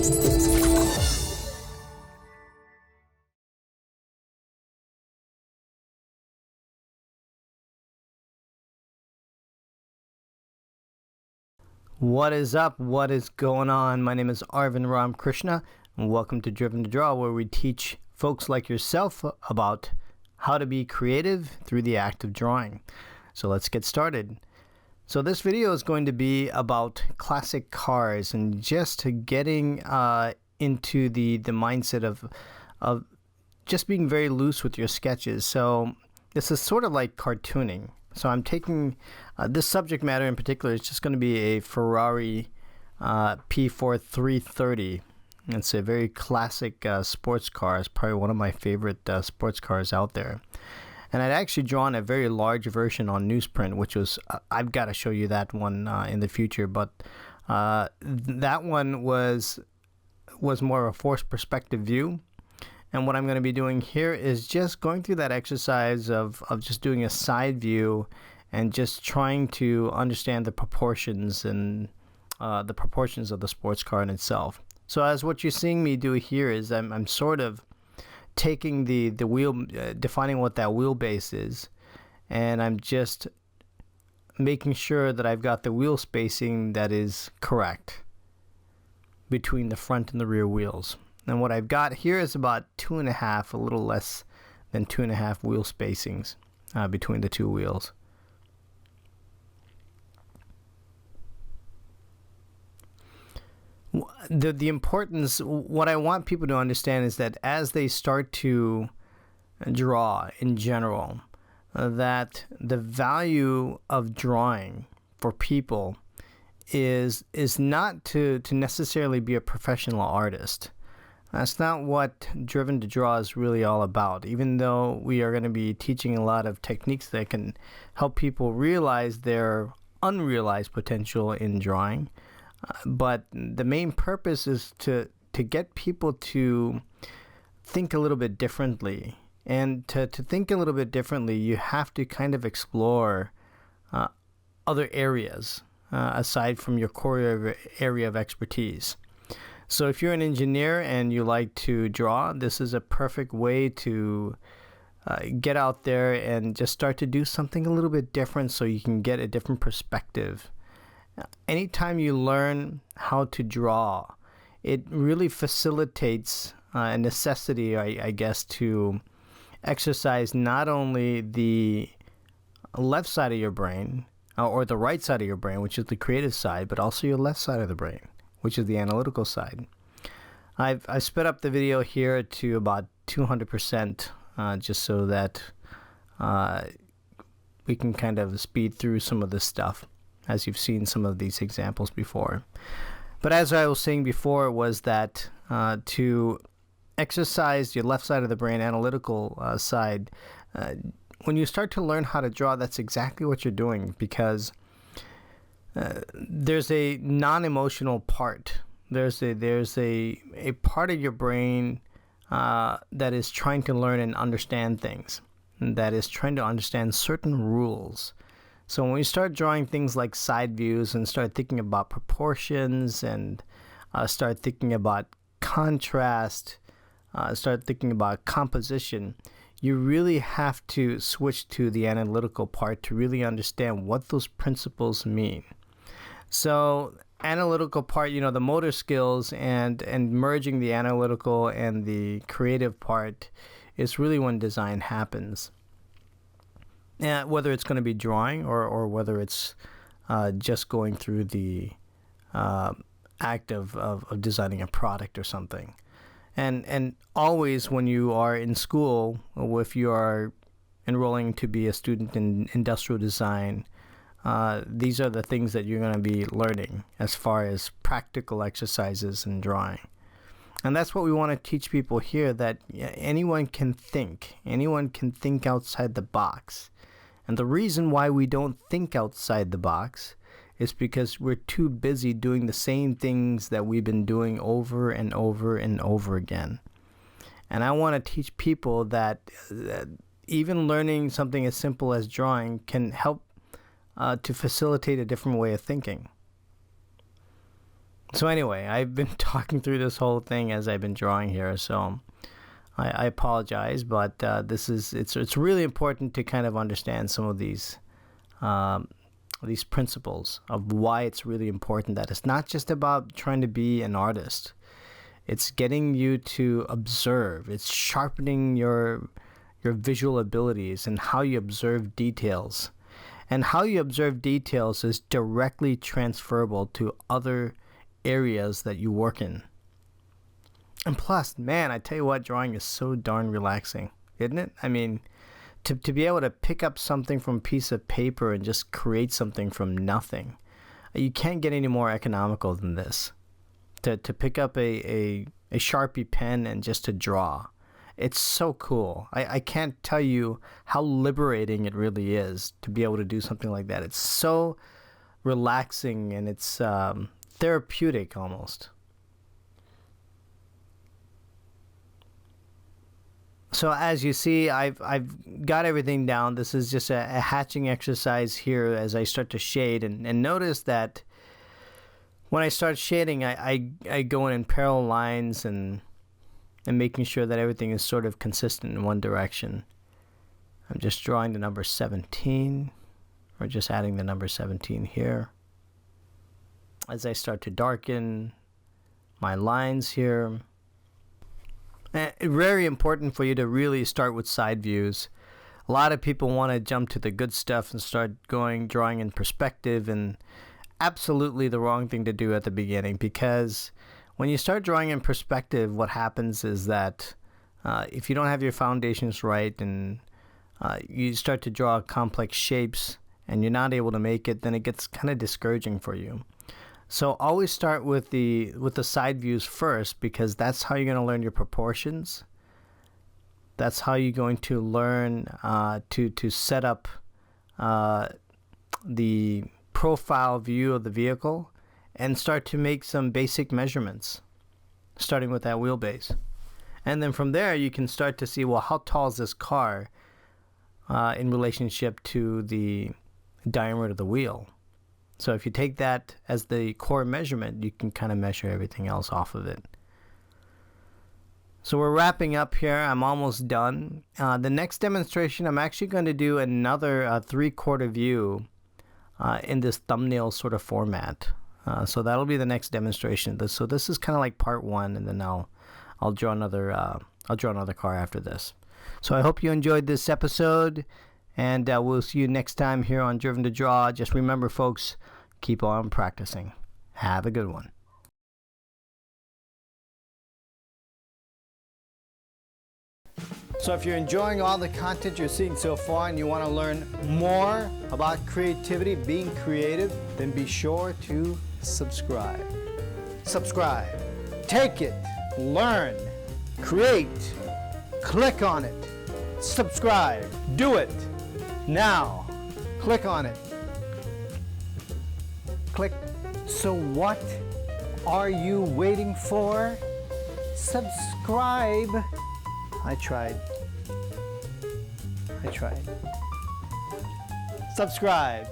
What is up? What is going on? My name is Arvind Ramkrishna, and welcome to Driven to Draw, where we teach folks like yourself about how to be creative through the act of drawing. So let's get started. So this video is going to be about classic cars and just getting into the mindset of just being very loose with your sketches. So this is sort of like cartooning. So I'm taking this subject matter in particular is just going to be a Ferrari P4 330. It's a very classic sports car. It's probably one of my favorite sports cars out there. And I'd actually drawn a very large version on newsprint, which was, I've got to show you that one in the future. But that one was more of a forced perspective view. And what I'm going to be doing here is just going through that exercise of just doing a side view and just trying to understand the proportions and the proportions of the sports car in itself. So as what you're seeing me do here is I'm sort of taking the wheel, defining what that wheelbase is, and I'm just making sure that I've got the wheel spacing that is correct between the front and the rear wheels. And what I've got here is about 2.5, a little less than 2.5 wheel spacings between the two wheels. The importance, what I want people to understand is that as they start to draw in general, that the value of drawing for people is not to necessarily be a professional artist. That's not what Driven to Draw is really all about, even though we are going to be teaching a lot of techniques that can help people realize their unrealized potential in drawing. But the main purpose is to get people to think a little bit differently. And to think a little bit differently, you have to kind of explore other areas aside from your core area of expertise. So if you're an engineer and you like to draw, this is a perfect way to get out there and just start to do something a little bit different so you can get a different perspective. Anytime you learn how to draw, it really facilitates a necessity, I guess, to exercise not only the left side of your brain or the right side of your brain, which is the creative side, but also your left side of the brain, which is the analytical side. I've sped up the video here to about 200% just so that we can kind of speed through some of this stuff, as you've seen some of these examples before. But as I was saying before, was that to exercise your left side of the brain, analytical side, when you start to learn how to draw, that's exactly what you're doing, because there's a non-emotional part. There's a part of your brain that is trying to learn and understand things, that is trying to understand certain rules. So when we start drawing things like side views and start thinking about proportions and start thinking about contrast, start thinking about composition, you really have to switch to the analytical part to really understand what those principles mean. So analytical part, the motor skills and merging the analytical and the creative part is really when design happens. Whether it's going to be drawing or whether it's just going through the act of designing a product or something. And always when you are in school, or if you are enrolling to be a student in industrial design, these are the things that you're going to be learning as far as practical exercises in drawing. And that's what we want to teach people here, that anyone can think outside the box. And the reason why we don't think outside the box is because we're too busy doing the same things that we've been doing over and over and over again. And I want to teach people that even learning something as simple as drawing can help to facilitate a different way of thinking. So anyway, I've been talking through this whole thing as I've been drawing here, so I apologize, but it's really important to kind of understand some of these principles of why it's really important that it's not just about trying to be an artist. It's getting you to observe. It's sharpening your visual abilities and how you observe details. And how you observe details is directly transferable to other areas that you work in. And plus, man, I tell you what, drawing is so darn relaxing, isn't it? I mean, to be able to pick up something from a piece of paper and just create something from nothing, you can't get any more economical than this. To pick up a Sharpie pen and just to draw. It's so cool. I can't tell you how liberating it really is to be able to do something like that. It's so relaxing and it's therapeutic almost. So as you see, I've got everything down. This is just a hatching exercise here as I start to shade. And notice that when I start shading, I go in parallel lines and making sure that everything is sort of consistent in one direction. I'm just drawing the number 17, or just adding the number 17 here. As I start to darken my lines here. And very important for you to really start with side views. A lot of people want to jump to the good stuff and start drawing in perspective, and absolutely the wrong thing to do at the beginning, because when you start drawing in perspective, what happens is that if you don't have your foundations right and you start to draw complex shapes and you're not able to make it, then it gets kind of discouraging for you. So always start with the side views first, because that's how you're going to learn your proportions. That's how you're going to learn to set up the profile view of the vehicle and start to make some basic measurements, starting with that wheelbase. And then from there, you can start to see, well, how tall is this car in relationship to the diameter of the wheel? So if you take that as the core measurement, you can kind of measure everything else off of it. So we're wrapping up here. I'm almost done. The next demonstration, I'm actually going to do another 3/4 view in this thumbnail sort of format. So that'll be the next demonstration. So this is kind of like part 1, and then I'll draw another car after this. So I hope you enjoyed this episode, and we'll see you next time here on Driven to Draw. Just remember, folks, keep on practicing. Have a good one. So if you're enjoying all the content you're seeing so far and you want to learn more about creativity, being creative, then be sure to subscribe. Subscribe. Take it. Learn. Create. Click on it. Subscribe. Do it. Now. Click on it. Click. So what are you waiting for? Subscribe. I tried. Subscribe.